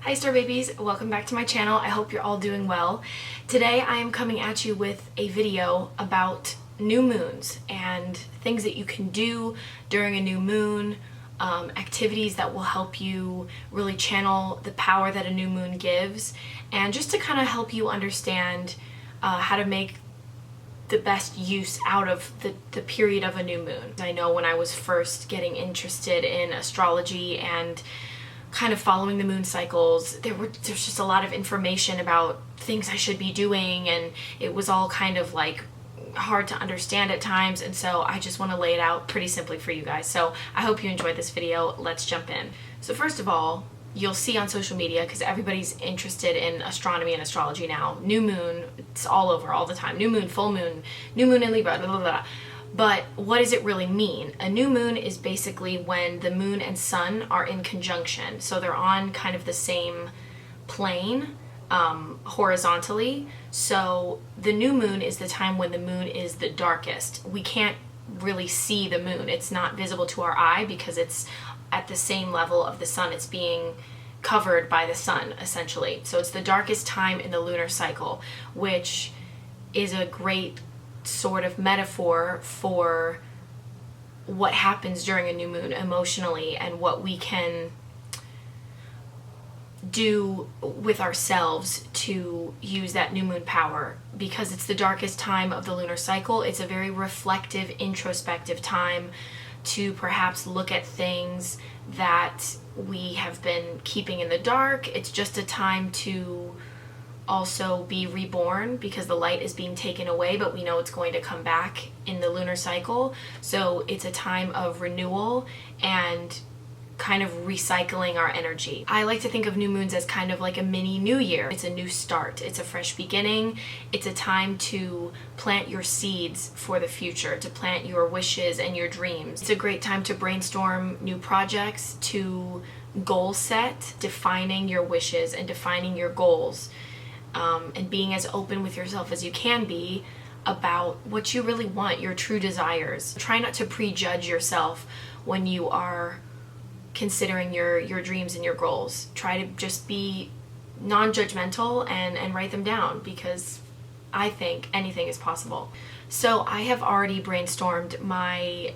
Hi Star Babies, welcome back to my channel. I hope you're all doing well. Today I am coming at you with a video about new moons and things that you can do during a new moon, activities that will help you really channel the power that a new moon gives, and just to kind of help you understand how to make the best use out of the period of a new moon. I know when I was first getting interested in astrology and kind of following the moon cycles, there's just a lot of information about things I should be doing, and it was all kind of like hard to understand at times, and so I just want to lay it out pretty simply for you guys. So I hope you enjoyed this video. Let's jump in. So first of all, you'll see on social media, because everybody's interested in astronomy and astrology now, new moon, it's all over all the time. New moon, full moon, new moon in Libra, blah, blah, blah. But what does it really mean? A new moon is basically when the moon and sun are in conjunction. So they're on kind of the same plane, horizontally. So the new moon is the time when the moon is the darkest. We can't really see the moon. It's not visible to our eye because it's at the same level of the sun. It's being covered by the sun, essentially. So it's the darkest time in the lunar cycle, which is a great sort of metaphor for what happens during a new moon emotionally and what we can do with ourselves to use that new moon power. Because it's the darkest time of the lunar cycle, it's a very reflective, introspective time to perhaps look at things that we have been keeping in the dark. It's just a time to also be reborn, because the light is being taken away, but we know it's going to come back in the lunar cycle. So it's a time of renewal and kind of recycling our energy. I like to think of new moons as kind of like a mini new year. It's a new start. It's a fresh beginning. It's a time to plant your seeds for the future, to plant your wishes and your dreams. It's a great time to brainstorm new projects, to goal set, defining your wishes and defining your goals. And being as open with yourself as you can be about what you really want, your true desires. Try not to prejudge yourself when you are considering your dreams and your goals. Try to just be non-judgmental and write them down, because I think anything is possible. So I have already brainstormed my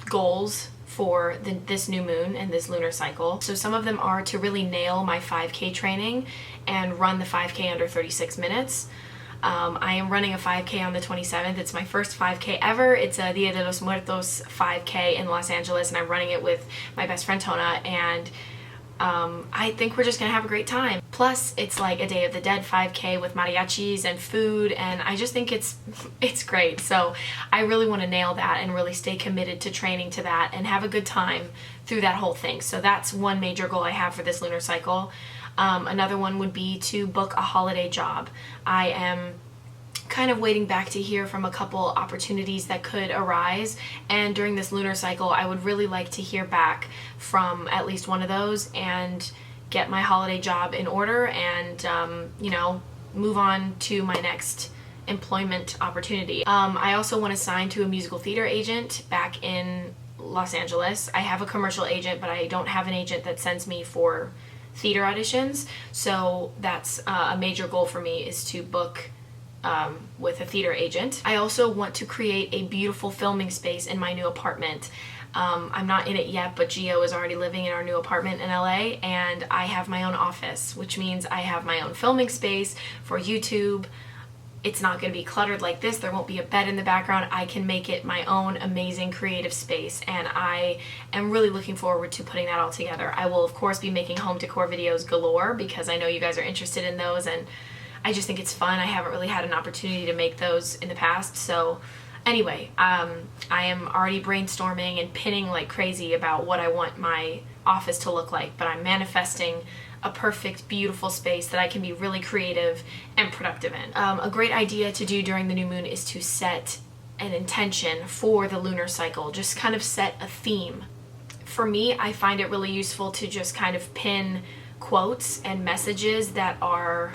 goals for this new moon and this lunar cycle. So some of them are to really nail my 5K training and run the 5K under 36 minutes. I am running a 5K on the 27th. It's my first 5K ever. It's a Dia de los Muertos 5K in Los Angeles, and I'm running it with my best friend Tona, and I think we're just gonna have a great time. Plus, it's like a Day of the Dead 5K with mariachis and food, and I just think it's great. So I really want to nail that and really stay committed to training to that and have a good time through that whole thing. So that's one major goal I have for this lunar cycle. Another one would be to book a holiday job. I am kind of waiting back to hear from a couple opportunities that could arise, and during this lunar cycle I would really like to hear back from at least one of those and get my holiday job in order and move on to my next employment opportunity. I also want to sign to a musical theater agent back in Los Angeles. I have a commercial agent, but I don't have an agent that sends me for theater auditions, so that's a major goal for me, is to book with a theater agent. I also want to create a beautiful filming space in my new apartment. I'm not in it yet, but Gio is already living in our new apartment in LA, and I have my own office, which means I have my own filming space for YouTube. It's not going to be cluttered like this. There won't be a bed in the background. I can make it my own amazing creative space, and I am really looking forward to putting that all together. I will, of course, be making home decor videos galore, because I know you guys are interested in those, and I just think it's fun. I haven't really had an opportunity to make those in the past. So anyway, I am already brainstorming and pinning like crazy about what I want my office to look like, but I'm manifesting a perfect, beautiful space that I can be really creative and productive in. A great idea to do during the new moon is to set an intention for the lunar cycle. Just kind of set a theme. For me, I find it really useful to just kind of pin quotes and messages that are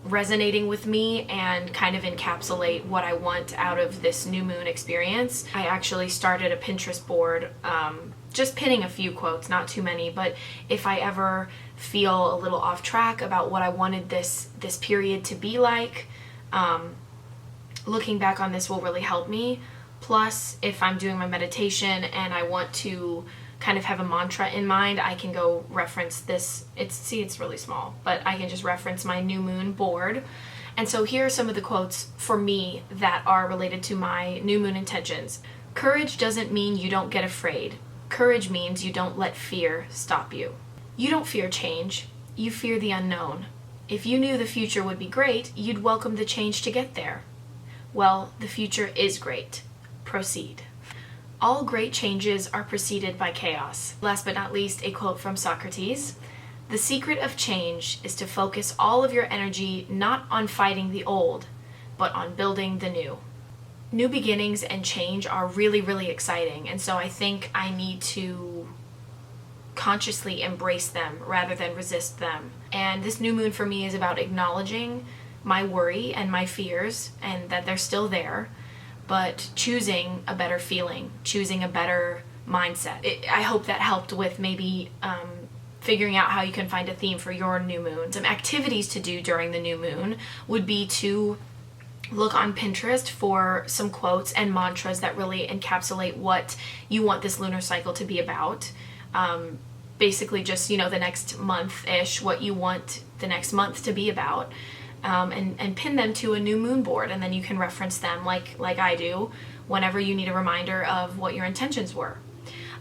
resonating with me and kind of encapsulate what I want out of this new moon experience. I actually started a Pinterest board just pinning a few quotes, not too many, but if I ever feel a little off track about what I wanted this period to be like, looking back on this will really help me. Plus, if I'm doing my meditation and I want to kind of have a mantra in mind, I can go reference this. It's really small, but I can just reference my new moon board. And so here are some of the quotes for me that are related to my new moon intentions. Courage doesn't mean you don't get afraid. Courage means you don't let fear stop you. You don't fear change. You fear the unknown. If you knew the future would be great, you'd welcome the change to get there. Well, the future is great. Proceed. All great changes are preceded by chaos. Last but not least, a quote from Socrates. The secret of change is to focus all of your energy not on fighting the old, but on building the new. New beginnings and change are really, really exciting, and so I think I need to consciously embrace them rather than resist them. And this new moon for me is about acknowledging my worry and my fears, and that they're still there, but choosing a better feeling, choosing a better mindset. I hope that helped with maybe figuring out how you can find a theme for your new moon. Some activities to do during the new moon would be to look on Pinterest for some quotes and mantras that really encapsulate what you want this lunar cycle to be about. Basically just, the next month-ish, what you want the next month to be about. And pin them to a new moon board, and then you can reference them like I do whenever you need a reminder of what your intentions were.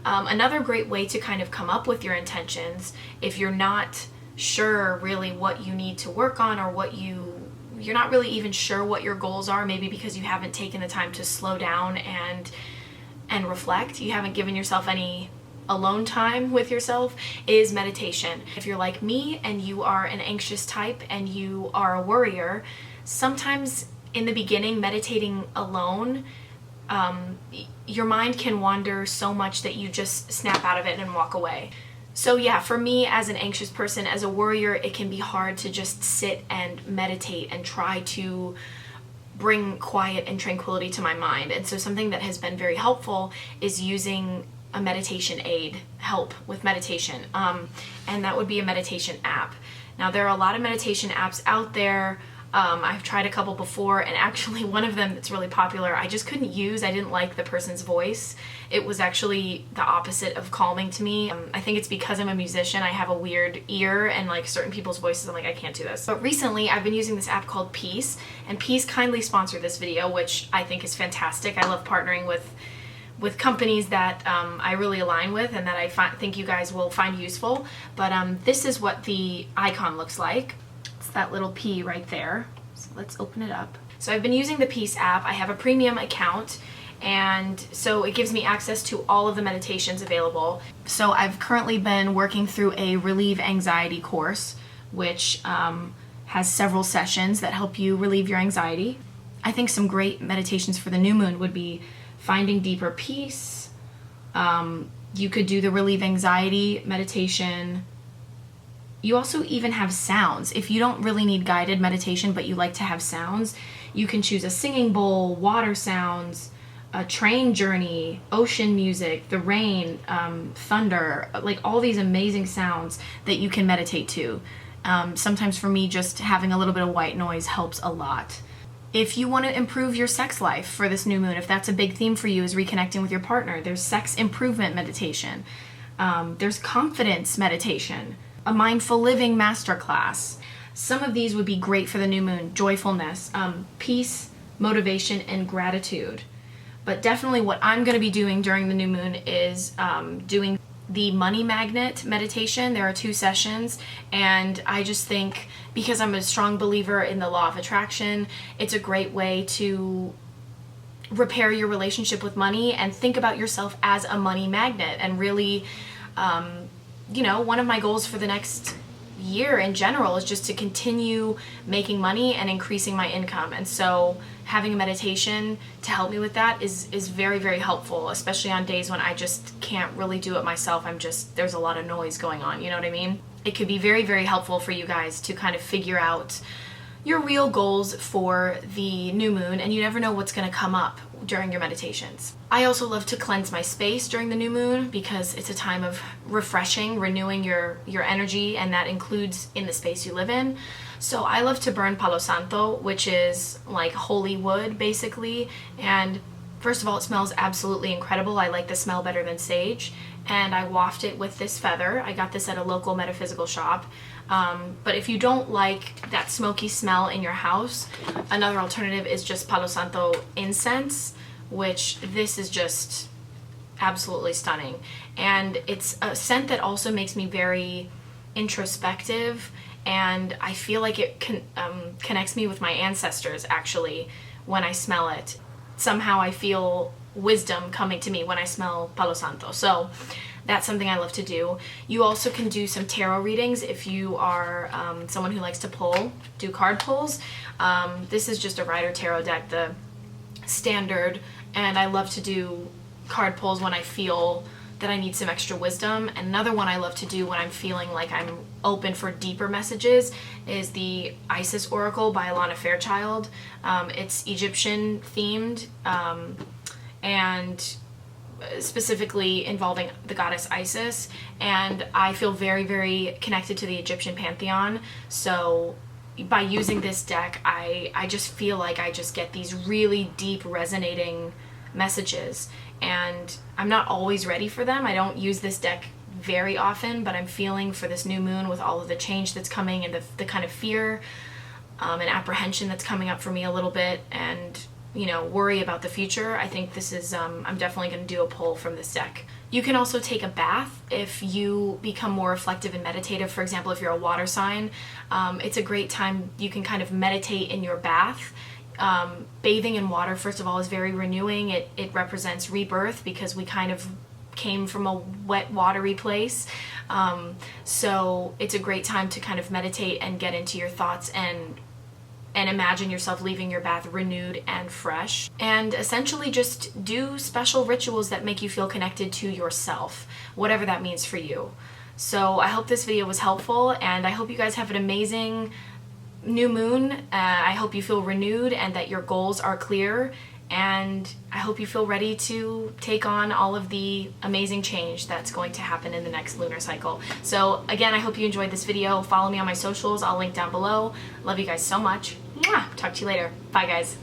Another great way to kind of come up with your intentions, if you're not sure really what you need to work on, or you're not really even sure what your goals are, maybe because you haven't taken the time to slow down and reflect, you haven't given yourself any alone time with yourself, is meditation. If you're like me and you are an anxious type and you are a worrier, sometimes in the beginning meditating alone, your mind can wander so much that you just snap out of it and walk away. So yeah, for me as an anxious person, as a worrier, it can be hard to just sit and meditate and try to bring quiet and tranquility to my mind. And so something that has been very helpful is using a meditation aid, help with meditation, and that would be a meditation app. Now there are a lot of meditation apps out there. I've tried a couple before, and actually one of them that's really popular I just couldn't use. I didn't like the person's voice. It was actually the opposite of calming to me. I think it's because I'm a musician. I have a weird ear, and like certain people's voices, I'm like, I can't do this. But recently I've been using this app called Peace, and Peace kindly sponsored this video, which I think is fantastic. I love partnering with companies that I really align with and that I think you guys will find useful. But this is what the icon looks like. It's that little P right there. So let's open it up. So I've been using the Peace app. I have a premium account, and so it gives me access to all of the meditations available. So I've currently been working through a Relieve Anxiety course, which has several sessions that help you relieve your anxiety. I think some great meditations for the new moon would be finding deeper peace. You could do the Relieve Anxiety meditation. You also even have sounds. If you don't really need guided meditation, but you like to have sounds, you can choose a singing bowl, water sounds, a train journey, ocean music, the rain, thunder, like all these amazing sounds that you can meditate to. Sometimes for me, just having a little bit of white noise helps a lot. If you want to improve your sex life for this new moon, if that's a big theme for you, is reconnecting with your partner, there's sex improvement meditation. There's confidence meditation, a mindful living masterclass. Some of these would be great for the new moon. Joyfulness, peace, motivation, and gratitude. But definitely what I'm going to be doing during the new moon is doing the money magnet meditation. There are 2 sessions, and I just think, because I'm a strong believer in the law of attraction, it's a great way to repair your relationship with money and think about yourself as a money magnet. And really, one of my goals for the next year in general is just to continue making money and increasing my income. And so having a meditation to help me with that is very, very helpful, especially on days when I just can't really do it myself. There's a lot of noise going on, you know what I mean? It could be very, very helpful for you guys to kind of figure out your real goals for the new moon, and you never know what's going to come up during your meditations. I also love to cleanse my space during the new moon because it's a time of refreshing, renewing your energy, and that includes in the space you live in. So I love to burn Palo Santo, which is like holy wood basically, and first of all, it smells absolutely incredible. I like the smell better than sage, and I waft it with this feather. I got this at a local metaphysical shop. But if you don't like that smoky smell in your house, another alternative is just Palo Santo incense, which this is just absolutely stunning. And it's a scent that also makes me very introspective, and I feel like it connects me with my ancestors actually when I smell it. Somehow I feel wisdom coming to me when I smell Palo Santo. So that's something I love to do. You also can do some tarot readings if you are someone who likes to do card pulls. This is just a Rider Tarot deck, the standard, and I love to do card pulls when I feel that I need some extra wisdom. And another one I love to do when I'm feeling like I'm open for deeper messages is the Isis Oracle by Alana Fairchild. It's Egyptian themed, and specifically involving the goddess Isis, and I feel very, very connected to the Egyptian pantheon. So by using this deck, I just feel like I just get these really deep resonating messages, and I'm not always ready for them. I don't use this deck very often, but I'm feeling for this new moon with all of the change that's coming and the kind of fear and apprehension that's coming up for me a little bit, and worry about the future. I think this is, I'm definitely going to do a pull from this deck. You can also take a bath if you become more reflective and meditative. For example, if you're a water sign, it's a great time. You can kind of meditate in your bath. Bathing in water, first of all, is very renewing. It represents rebirth because we kind of came from a wet, watery place. So it's a great time to kind of meditate and get into your thoughts and imagine yourself leaving your bath renewed and fresh. And essentially just do special rituals that make you feel connected to yourself, whatever that means for you. So I hope this video was helpful, and I hope you guys have an amazing new moon. I hope you feel renewed and that your goals are clear, and I hope you feel ready to take on all of the amazing change that's going to happen in the next lunar cycle. So again, I hope you enjoyed this video. Follow me on my socials. I'll link down below. Love you guys so much. Mwah! Talk to you later. Bye, guys.